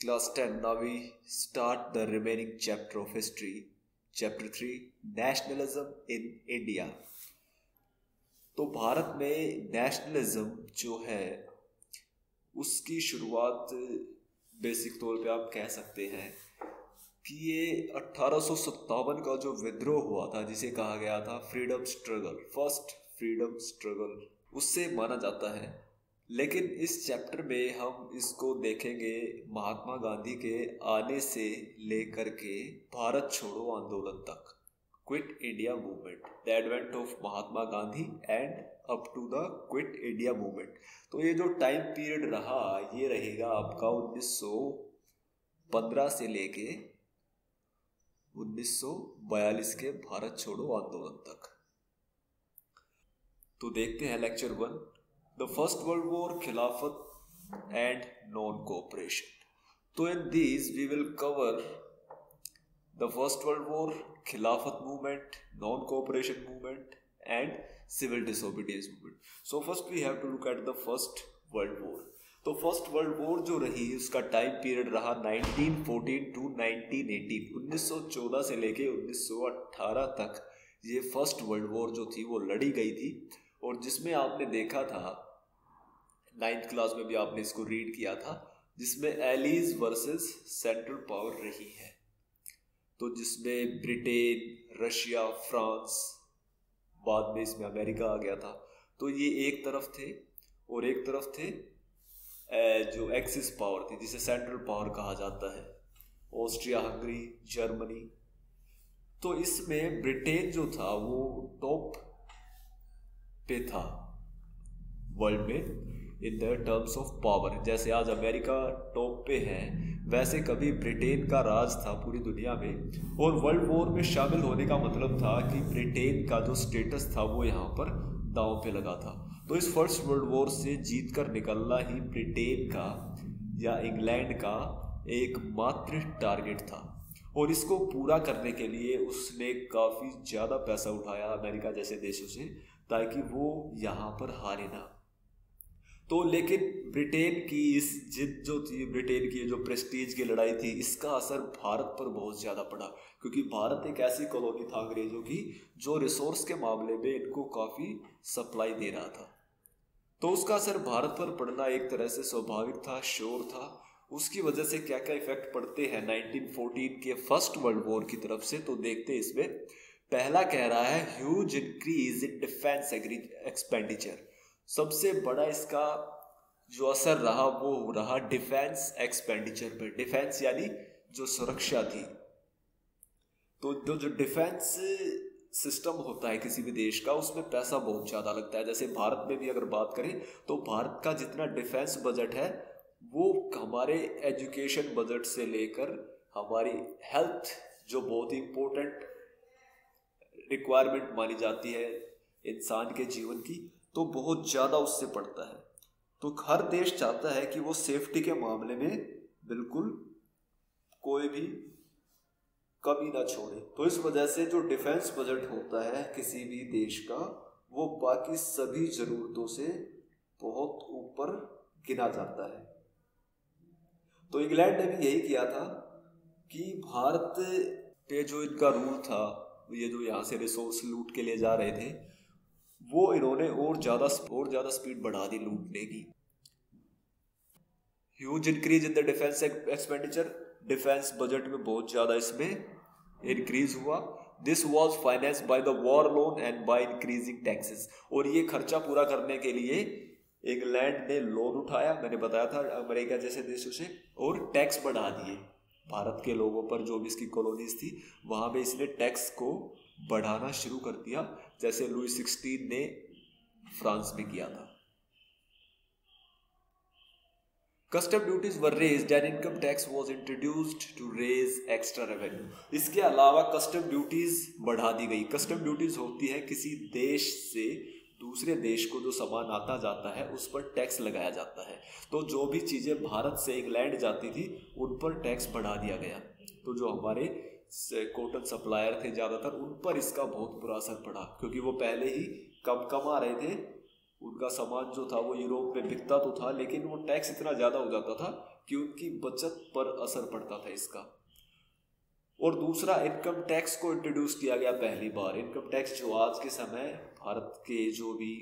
Class 10. Now we start the remaining chapter of history. Chapter 3. Nationalism in India. तो भारत में nationalism जो है उसकी शुरुआत बेसिक तौर पे आप कह सकते हैं कि ये 1857 का जो विद्रोह हुआ था जिसे कहा गया था freedom struggle, first freedom struggle, उससे माना जाता है। लेकिन इस चैप्टर में हम इसको देखेंगे महात्मा गांधी के आने से लेकर के भारत छोड़ो आंदोलन तक, quit India movement, the advent of Mahatma Gandhi end up to the quit India movement. तो ये जो टाइम पीरियड रहा ये रहेगा आपका 1915 से लेके 1942 के भारत छोड़ो आंदोलन तक। तो देखते हैं lecture 1, the first world war, Khilafat and non cooperation. तो in these we will cover the first world war, Khilafat movement, non cooperation movement and civil disobedience movement. So first we have to look at the first world war. तो first world war जो रही उसका time period रहा 1914 to 1918, 1914 से लेके 1918 तक ये first world war जो थी वो लड़ी गई थी। और जिसमें आपने देखा था 9th क्लास में भी आपने इसको रीड किया था, जिसमें एलीज वर्सेस सेंट्रल पावर रही है। तो जिसमें ब्रिटेन, रशिया, फ्रांस, बाद में इसमें अमेरिका आ गया था। तो ये एक तरफ थे और एक तरफ थे जो एक्सिस पावर थी जिसे सेंट्रल पावर कहा जाता है, ऑस्ट्रिया, हंगरी, जर्मनी। तो इसमें ब्रिटेन जो था वो टॉप पे था वर्ल्ड में in the terms of power. जैसे आज अमेरिका टॉप पे है वैसे कभी ब्रिटेन का राज था पूरी दुनिया में। और वर्ल्ड वॉर में शामिल होने का मतलब था कि ब्रिटेन का जो स्टेटस था वो यहाँ पर दांव पे लगा था। तो इस फर्स्ट वर्ल्ड वॉर से जीत कर निकलना ही ब्रिटेन का या इंग्लैंड का एकमात्र टारगेट था। और इसको पूरा करने के लिए उसने काफ़ी ज़्यादा पैसा उठाया अमेरिका जैसे देशों से, ताकि वो यहाँ पर हारे ना। तो लेकिन ब्रिटेन की इस जिद जो थी, ब्रिटेन की जो प्रेस्टीज की लड़ाई थी, इसका असर भारत पर बहुत ज़्यादा पड़ा, क्योंकि भारत एक ऐसी कॉलोनी था अंग्रेज़ों की जो रिसोर्स के मामले में इनको काफ़ी सप्लाई दे रहा था। तो उसका असर भारत पर पड़ना एक तरह से स्वाभाविक था, श्योर था। उसकी वजह से क्या क्या इफेक्ट पड़ते हैं 1914 के फर्स्ट वर्ल्ड वॉर की तरफ से, तो देखते हैं इसमें। पहला कह रहा है huge increase in defence expenditure. सबसे बड़ा इसका जो असर रहा वो रहा डिफेंस एक्सपेंडिचर पर। डिफेंस यानी जो सुरक्षा थी। तो जो डिफेंस सिस्टम होता है किसी भी देश का, उसमें पैसा बहुत ज़्यादा लगता है। जैसे भारत में भी अगर बात करें तो भारत का जितना डिफेंस बजट है वो हमारे एजुकेशन बजट से लेकर हमारी हेल्थ जो बहुत ही इम्पोर्टेंट रिक्वायरमेंट मानी जाती है इंसान के जीवन की, तो बहुत ज़्यादा उससे पड़ता है। तो हर देश चाहता है कि वो सेफ्टी के मामले में बिल्कुल कोई भी कमी ना छोड़े। तो इस वजह से जो डिफेंस बजट होता है किसी भी देश का, वो बाकी सभी ज़रूरतों से बहुत ऊपर गिना जाता है। तो इंग्लैंड ने भी यही किया था कि भारत पे जो इनका रूल था, ये जो यहाँ से रिसोर्स लूट के लिए जा रहे थे, वो इन्होंने और ज़्यादा स्पीड बढ़ा दी लूटने की। Huge increase in the defence expenditure, defence budget में बहुत ज़्यादा इसमें इंक्रीज हुआ। This was finance by the war loan and by increasing taxes. और ये खर्चा पूरा करने के लिए इंग्लैंड ने लोन उठाया, मैंने बताया था, अमेरिका जैसे देशों से, और टैक्स बढ़ा दिए भारत के लोगों पर। जो भी इसकी कॉलोनीज थी वहाँ पे इसने टैक्स को बढ़ाना शुरू कर दिया, जैसे लुई 16 ने फ्रांस में किया था। Custom duties were raised and income tax was introduced to raise extra revenue. इसके अलावा कस्टम ड्यूटीज बढ़ा दी गई। कस्टम ड्यूटीज होती है किसी देश से दूसरे देश को जो सामान आता जाता है उस पर टैक्स लगाया जाता है। तो जो भी चीज़ें भारत से इंग्लैंड जाती थी उन पर टैक्स बढ़ा दिया गया। तो जो हमारे कॉटन सप्लायर थे ज़्यादातर, उन पर इसका बहुत बुरा असर पड़ा, क्योंकि वो पहले ही कम कमा रहे थे। उनका सामान जो था वो यूरोप में बिकता तो था, लेकिन वो टैक्स इतना ज़्यादा हो जाता था कि उनकी बचत पर असर पड़ता था इसका। और दूसरा, इनकम टैक्स को इंट्रोड्यूस किया गया पहली बार। इनकम टैक्स जो आज के समय भारत के जो भी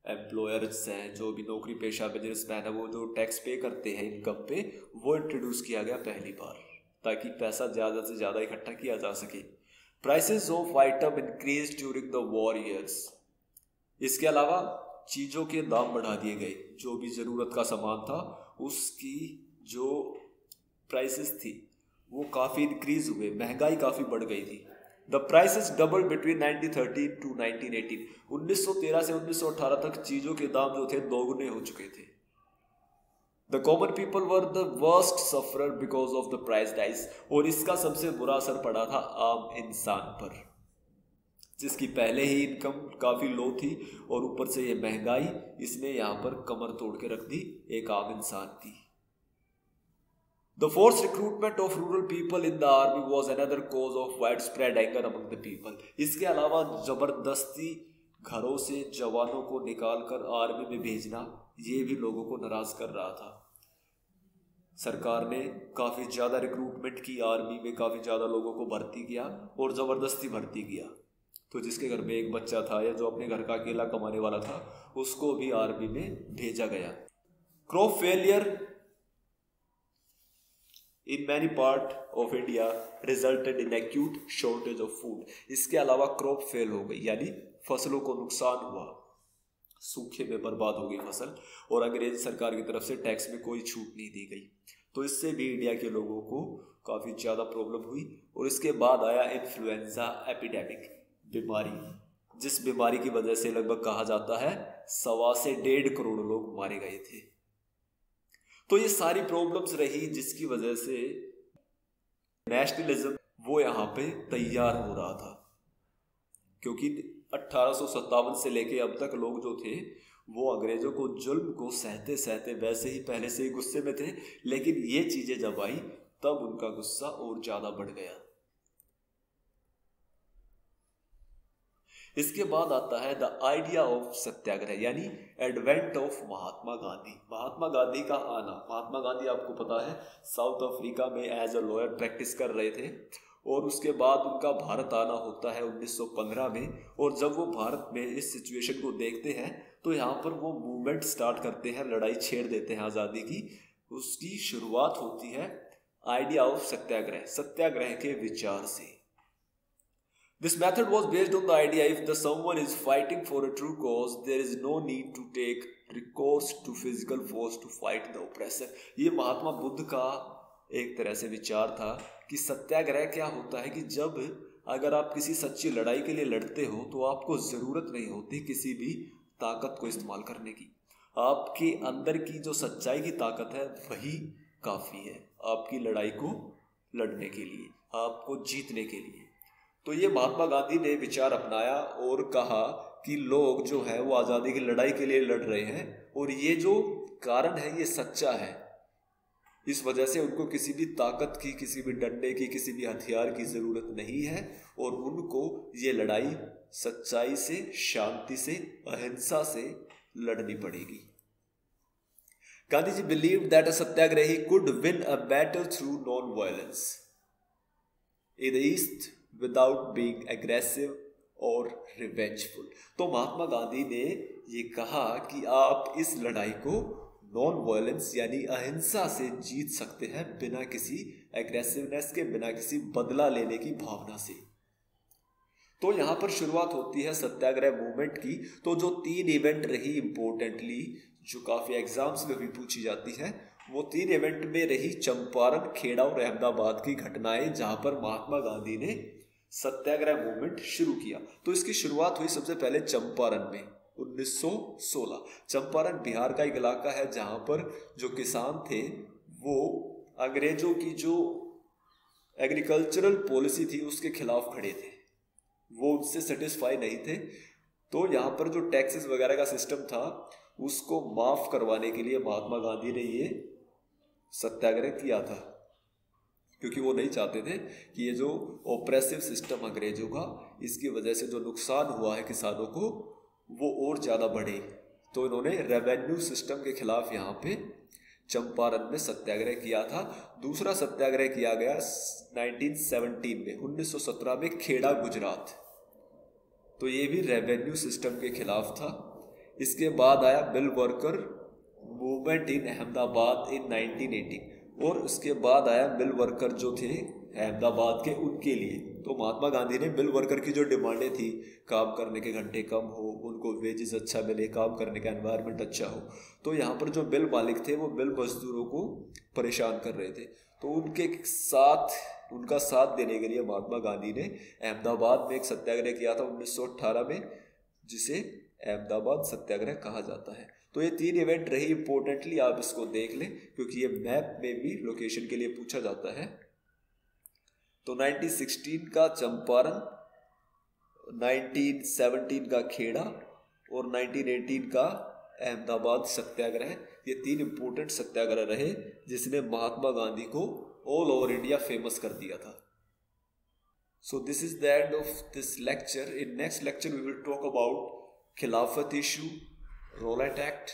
एम्प्लॉयर्स हैं, जो भी नौकरी पेशा बिजनेसमैन है, वो जो टैक्स पे करते हैं इनकम पे, वो इंट्रोड्यूस किया गया पहली बार ताकि पैसा ज़्यादा से ज़्यादा इकट्ठा किया जा सके। Prices of item increase during the war years. इसके अलावा चीज़ों के दाम बढ़ा दिए गए। जो भी ज़रूरत का सामान था उसकी जो प्राइसेस थी वो काफ़ी इंक्रीज हुए, महंगाई काफ़ी बढ़ गई थी। The prices double between 1913 to 1918। 1913 से 1918 तक चीज़ों के दाम जो थे दोगुने हो चुके थे। The common people were the worst sufferer because of the price rise. और इसका सबसे बुरा असर पड़ा था आम इंसान पर, जिसकी पहले ही इनकम काफ़ी लो थी और ऊपर से ये महंगाई, इसने यहाँ पर कमर तोड़ के रख दी एक आम इंसान की। The forced recruitment of rural people in the army was another cause of widespread anger among the people. इसके अलावा जबरदस्ती घरों से जवानों को निकालकर आर्मी में भेजना, ये भी लोगों को नाराज कर रहा था। सरकार ने काफ़ी ज़्यादा रिक्रूटमेंट की, आर्मी में काफ़ी ज़्यादा लोगों को भर्ती किया और ज़बरदस्ती भर्ती किया। तो जिसके घर में एक बच्चा था या जो अपने घर का अकेला कमाने वाला था, उसको भी आर्मी में भेजा गया। Crop failure in many part of India resulted in acute shortage of food. इसके अलावा क्रॉप फेल हो गई, यानी फसलों को नुकसान हुआ, सूखे में बर्बाद हो गई फसल, और अंग्रेज सरकार की तरफ से टैक्स में कोई छूट नहीं दी गई। तो इससे भी इंडिया के लोगों को काफ़ी ज़्यादा प्रॉब्लम हुई। और इसके बाद आया इन्फ्लुएंजा एपिडेमिक, बीमारी, जिस बीमारी की वजह से लगभग कहा जाता है 1.25 से 1.5 करोड़ लोग मारे गए थे। तो ये सारी प्रॉब्लम्स रही जिसकी वजह से नेशनलिज्म वो यहाँ पे तैयार हो रहा था, क्योंकि 1857 से लेके अब तक लोग जो थे वो अंग्रेजों को जुल्म को सहते सहते वैसे ही पहले से ही गुस्से में थे, लेकिन ये चीजें जब आई तब उनका गुस्सा और ज्यादा बढ़ गया। इसके बाद आता है द आइडिया ऑफ सत्याग्रह, यानी एडवेंट ऑफ महात्मा गांधी। महात्मा गांधी का आना। महात्मा गांधी आपको पता है साउथ अफ्रीका में एज अ लॉयर प्रैक्टिस कर रहे थे, और उसके बाद उनका भारत आना होता है 1915 में। और जब वो भारत में इस सिचुएशन को देखते हैं तो यहाँ पर वो मूवमेंट स्टार्ट करते हैं, लड़ाई छेड़ देते हैं आज़ादी की। उसकी शुरुआत होती है आइडिया ऑफ सत्याग्रह, सत्याग्रह के विचार से। This method was based on the idea if the someone is fighting for a true cause, there is no need to take recourse to physical force to fight the oppressor. ये महात्मा बुद्ध का एक तरह से विचार था कि सत्याग्रह क्या होता है कि जब अगर आप किसी सच्ची लड़ाई के लिए लड़ते हो तो आपको ज़रूरत नहीं होती किसी भी ताकत को इस्तेमाल करने की। आपके अंदर की जो सच्चाई की ताकत है वही काफ़ी है आपकी लड़ाई को लड़ने के लिए, आपको जीतने के लिए। तो ये महात्मा गांधी ने विचार अपनाया और कहा कि लोग जो है वो आज़ादी की लड़ाई के लिए लड़ रहे हैं और ये जो कारण है ये सच्चा है। इस वजह से उनको किसी भी ताकत की, किसी भी डंडे की, किसी भी हथियार की ज़रूरत नहीं है और उनको ये लड़ाई सच्चाई से, शांति से, अहिंसा से लड़नी पड़ेगी। Gandhi ji believed that a satyagrahi could win a battle through non violence in the east without being aggressive और रिवेंजफुल। तो महात्मा गांधी ने ये कहा कि आप इस लड़ाई को नॉन वायलेंस यानी अहिंसा से जीत सकते हैं, बिना किसी एग्रेसिवनेस के, बिना किसी बदला लेने की भावना से। तो यहाँ पर शुरुआत होती है सत्याग्रह मूवमेंट की। तो जो 3 इवेंट रही इंपॉर्टेंटली, जो काफ़ी एग्जाम्स में भी पूछी जाती है, वो 3 इवेंट में रही चंपारण, खेड़ा और अहमदाबाद की घटनाएं, जहाँ पर महात्मा गांधी ने सत्याग्रह मूवमेंट शुरू किया। तो इसकी शुरुआत हुई सबसे पहले चंपारण में 1916। चंपारण बिहार का एक इलाका है जहाँ पर जो किसान थे वो अंग्रेजों की जो एग्रीकल्चरल पॉलिसी थी उसके खिलाफ खड़े थे, वो उनसे सेटिस्फाई नहीं थे। तो यहाँ पर जो टैक्सेस वगैरह का सिस्टम था उसको माफ करवाने के लिए महात्मा गांधी ने ये सत्याग्रह किया था, क्योंकि वो नहीं चाहते थे कि ये जो ऑप्रेसिव सिस्टम अंग्रेजों का, इसकी वजह से जो नुकसान हुआ है किसानों को वो और ज़्यादा बढ़े। तो इन्होंने रेवेन्यू सिस्टम के खिलाफ यहाँ पे चंपारण में सत्याग्रह किया था। दूसरा सत्याग्रह किया गया 1917 में, 1917 में खेड़ा गुजरात। तो ये भी रेवेन्यू सिस्टम के खिलाफ था। इसके बाद आया mill worker movement in Ahmedabad in 1918, और उसके बाद आया मिल वर्कर जो थे अहमदाबाद के, उनके लिए। तो महात्मा गांधी ने मिल वर्कर की जो डिमांडें थी, काम करने के घंटे कम हो, उनको वेजेस अच्छा मिले, काम करने का एनवायरनमेंट अच्छा हो, तो यहाँ पर जो मिल मालिक थे वो मिल मजदूरों को परेशान कर रहे थे। तो उनका साथ देने के लिए महात्मा गांधी ने अहमदाबाद में एक सत्याग्रह किया था 1918 में, जिसे अहमदाबाद सत्याग्रह कहा जाता है। तो ये 3 इवेंट रही इंपॉर्टेंटली, आप इसको देख लें क्योंकि ये मैप में भी लोकेशन के लिए पूछा जाता है। तो 1916 का चंपारण, 1917 का खेड़ा और 1918 का अहमदाबाद सत्याग्रह, ये 3 इंपॉर्टेंट सत्याग्रह रहे जिसने महात्मा गांधी को ऑल ओवर इंडिया फेमस कर दिया था। So this is the end of this lecture. In next lecture we will talk about Khilafat issue, Rowlatt act,